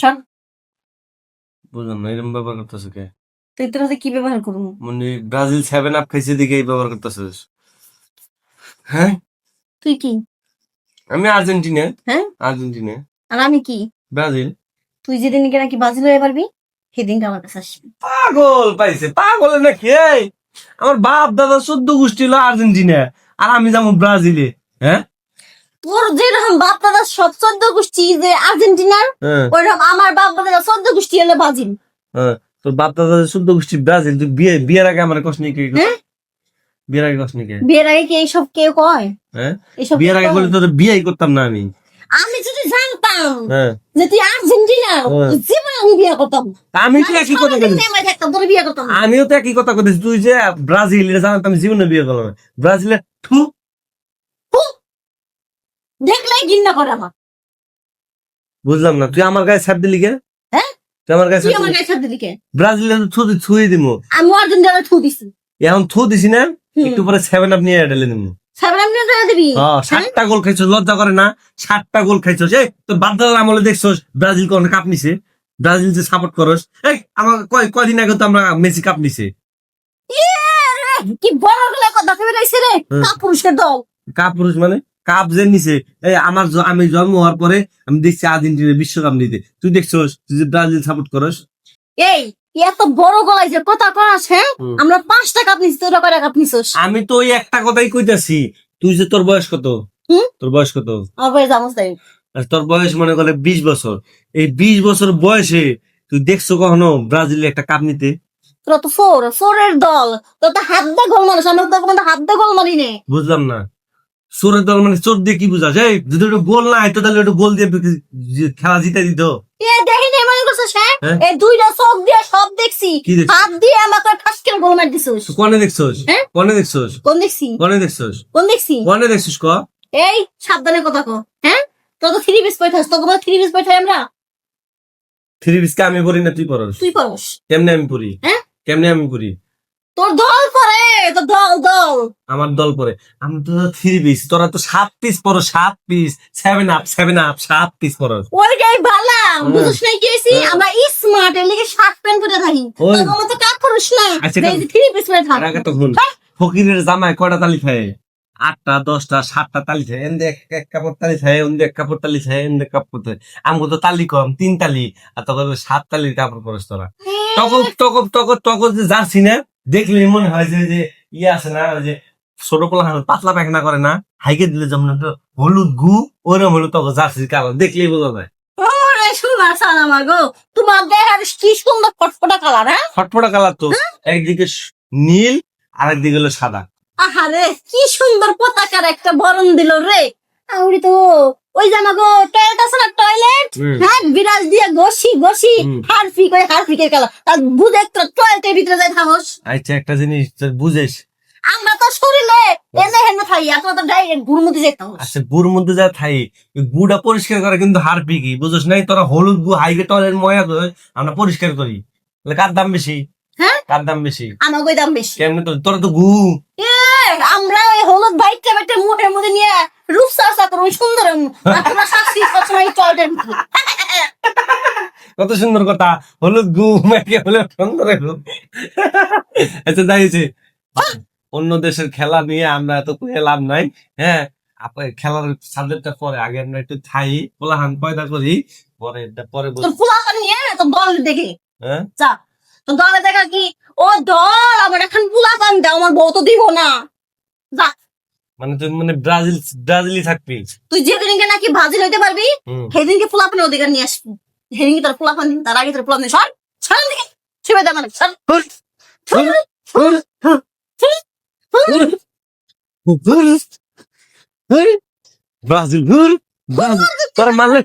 সর। বুঝলাম না এরকম ব্যবহার করতেছে কে? তুই তোর হাতে কি ব্যবহার করবো? মানে ব্রাজিল 7 আপ খাইছে দিকে এই ব্যবহার করতেছিস? হ্যাঁ, তুই কি? আমি আর্জেন্টিনা। হ্যাঁ, আর্জেন্টিনা। আর আমি কি? ব্রাজিল। তুই যেদিনকে নাকি ব্রাজিল হয়ে পারবি সেদিনকে আমার কাছে আসবি। পাগল পাইছে, পাগল নাকি? এই আমার বাপ দাদা 14 গোষ্ঠী হলো আর্জেন্টিনা, আর আমি যাবো ব্রাজিলে? হ্যাঁ, তোর যেরকম বাপ দাদা সব 14 গোষ্ঠী যে আর্জেন্টিনার, ওইরকম আমার বাপ দাদা 14 গোষ্ঠী হলো ব্রাজিল। তোর বাপ দাদা 14 গোষ্ঠী ব্রাজিল, তুই বিয়ের আগে আমার কষ্ট নেই? বিয়ের আগে কষ্ট নেই? বিয়ের আগে কি এইসব কেউ কয়? হ্যাঁ, বিয়ের আগে বলে তোর বিয়েই করতাম না আমি। আমি যদি জানতাম যে তুই আর্জেন্টিনা, জীবনে আমি বিয়ে করতাম। আমি তো একই কথা বলছি, বিয়ে করতাম। আমিও তো একই কথা বলছি। তুই যে ব্রাজিল জানতাম, জীবনে বিয়ে করলাম না। ব্রাজিলে দেখলেই ঘৃণা করে আমার। বুঝলাম না, তুই আমার গায়ে ছাপ দিলি কে? হ্যাঁ, তুই আমার গায়ে ছাপ দিলি কে? ব্রাজিলে ছুঁয়ে দিব। আমি আর্জেন্টিনা থু দিছি। এখন থু দিছি না, একটু পরে 7 আপ নিয়ে ঢেলে দিব। 7 আপ নিয়ে দিবি? 7টা গোল খাইছো, লজ্জা করে না? 7টা গোল খাইছো। এই তোর বাপ দাদার আমলে দেখছোস ব্রাজিল কোন কাপ নিছে? ব্রাজিল যে সাপোর্ট করস, এই আমার কয়দিন আগে তো আমরা মেসি কাপ নিছে। কি বড় গুলা কথা বেরাইছে রে, কাপুরুষের দল। কাপুরুষ মানে? কাপ যে নিছে, এই আমি জন্ম হওয়ার পরে আমি দেখছি আর্জেন্টিনা বিশ্বকাপ নিতে। তুই দেখছোস তুই যে ব্রাজিল সাপোর্ট করস? এই এত বড় গলায় যে কথা করাস, হ্যাঁ? আমরা 5টা কাপ নিছি, তোরা কয়টা কাপ নিছস? আমি তো ওই একটা কথাই কইতাছি। তুই যে তোর বয়স কত? তোর বয়স কত? আমার বয়স জানোস তাই? তোর বয়স মনে করে 20 বছর। এই 20 বছর বয়সে তুই দেখছো কখনো ব্রাজিলে একটা কাপ নিতে? তোরা তো ফোরের দল, তোর তো হাত দা গোল মারিস, আমরা তো কোনো হাত দা গোল মারি নে। বুঝলাম না, চোরের দল মানে চোর দিয়ে কি বুঝাস? এই যদি একটু গোল না হইতো তাহলে একটু গোল দিয়ে খেলা জিতে দিত। দেখিনি মনে করছিস? হ্যাঁ, এই দুইটা চোখ দিয়ে সব দেখছি, হাত দিয়ে আমাকে ঠাসকে গোল মার দিছিস। কোনে দেখছস? কোনে দেখছস? কোন দেখছি? কোনে দেখছস? কোন দেখছি? কোনে দেখছিস ক? এই সাবধানে কথা কো। হ্যাঁ, তোর তো 3 পিস পাইছস, তোকে বলে 3 পিস পাইছাই আমরা। 3 পিস কে আমি পড়ি না তুই পড়স? তুই পড়স। কেমনে আমি পড়ি? হ্যাঁ, কেমনে আমি পড়ি? তোর দল পড়ে, তোর দল আমার দল পড়ে। আমি তো 3 পিস, তোরা তো 7 পিস পড়ো। 7 পিস 7 আপ 7 পিস পড়ো। ওইটাই ভালো, বুঝছ নাই কি হইছে? আমরা স্মার্ট এর লাগি শার্ট প্যান্ট পরে থাকি, তোর মত কাজ করিস না। এই 3 পিস পরে থাক। আগে তো শুন, ফকিরের জামাই কয়টা তালি খায়? 8টা 10টা 7টা তালি খায়। এন্ড এক কাপড় তালি খায়, এন্ড এক কাপড় তালি খায়, এন্ড এক কাপড় তালি। আমগো তো তালি কম, 3 তালি। আর তখন 7 তালির কাপড় পরস তোরা। তক যে জার্সি না দেখলে মনে হয় যে ইয়ে আছে না, ওই যে ছোট পোলা পাতলা পায়খানা করে না, হাইকে দিলে যেমন হলুদ গু, ওরম হলো তখন জার্সির কালার দেখলেই বোঝা যায়। ওরে সোনা সালামা গো, তোমার দেহের কি সুন্দর ফটফটা কালার। হ্যাঁ, ফটফটা কালার তো, একদিকে নীল আর একদিকে হলো সাদা। আহারে কি সুন্দর পতাকার একটা বরণ দিল রে। আউরি তো ওই জামা গো, টয়লেট আছে না, টয়লেট, হ্যাঁ, বিরাজ দিয়ে ঘষি হারফিকের কালার। তার বুঝে একটা টয়লেটের ভিতরে যাই থামস। আচ্ছা একটা জিনিস বুঝেস, আমরা তো শরীরে এনে হেনে খাই, আপনার তো ডাইরেক্ট গুড় মধ্যে যেতাম। আচ্ছা গুড় মধ্যে যা থাই, গুড়া পরিষ্কার করে কিন্তু হারপিকি, বুঝছ নাই? তোরা হলুদ গু হাইগে টয়লেট ময়লা করে আমরা পরিষ্কার করি, কার দাম বেশি? হ্যাঁ, কার দাম বেশি? আমার ওই দাম বেশি। কেমনে তোরা তো গু। আমরা ওই হলুদ বাইকটা বেটে মুখের মধ্যে নিয়ে রূপ চর্চা করবো, সুন্দর। আমরা শাস্তি সবসময় টয়লেটের ভিতরে। কত সুন্দর কথা, হলুদ গু মেখে হলে সুন্দর। আচ্ছা যাইছে, অন্য দেশের খেলা নিয়ে আমরা এত কুয়ে লাভ নাই। হ্যাঁ, খেলার সাবজেক্টটা পরে, আগে আমরা একটু থাই পোলাহান পয়দা করি, পরে তোর পোলাহান নিয়ে তোর দল দেখে। হ্যাঁ, যা তোর দলে দেখা কি ও দল, আমার এখন পোলাহান দাও, আমার বউ তো দিব না। যা, মানে তুই মানে ব্রাজিলই থাকবি তুই যেদিনকে নাকি ব্রাজিল হইতে পারবি, সেদিনকে পোলাপানের অধিকার নিয়ে আসবি। সেদিনকে তোর পোলাপান দিন, তার আগে তোর পোলাপান সর সর দিকে ছেড়ে দে মানে সর। ব্রাজিল তোর মানে